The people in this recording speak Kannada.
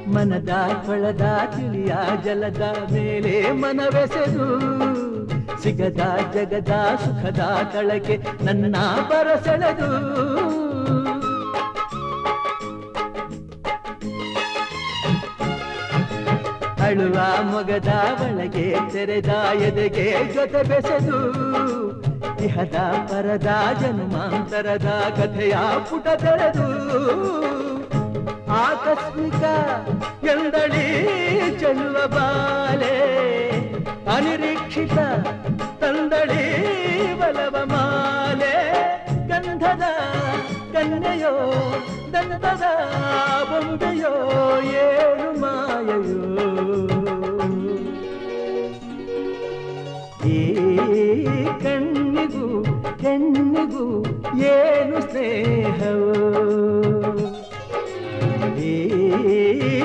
ಮನದ ಕೊಳದ ತಿಳಿಯ ಜಲದ ಮೇಲೆ ಮನವೆಸೆದು ಸಿಗದ ಜಗದ ಸುಖದ ತಳಕ್ಕೆ ನನ್ನ ಬರಸೆಳೆದು ಅಳುವ ಮೊಗದ ಒಳಗೆ ತೆರೆದ ಎದೆಗೆ ಜೊತೆ ಬೆಸೆದು ಇಹದ ಪರದ ಜನ್ಮಾಂತರದ ಕಥೆಯ ಪುಟ ತೆರೆದು ಆಕಸ್ಮಿಕ ಎಂದಳಿ ಚೆಲ್ಲುವ ಬಾಲೆ ಅನಿರೀಕ್ಷಿತ ತಂದಳಿ ಬಲವ ಮಾಲೆ ಗಂಧದ ಕನ್ಯೆಯೋ ದಂತದ ಬೊಂಬೆಯೋ ಏನು ಮಾಯೆಯೋ ಈ ಕಣ್ಣಿಗೂ ಹೆಣ್ಣಿಗೂ ಏನು ಸ್ನೇಹವೋ